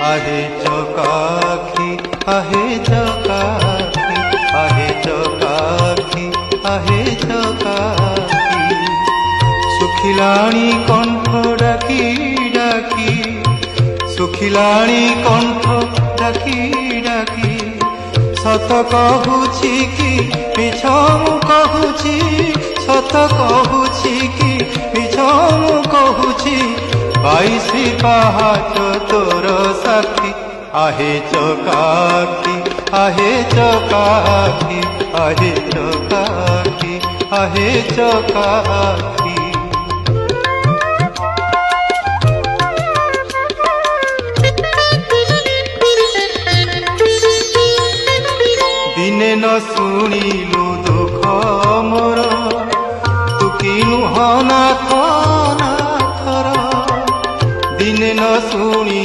आहे चकाखी आहे चकाखी आहे चकाखी आहे चकाखी सुखिलाणी कंठ डाकी डाकी सुखिलाणी कंठ डाकी डाकी सत कहूछि कि मिछ मु कहूछि सत कहूछि कि मिछ मु कहूछि 22 पहाच तोर साक्षी आहे चकाखी आहे चकाखी आहे चकाखी आहे चकाखी दिने न शुणिलु दुख मोर तू किनु हनाथ नाथर दिने न शुणी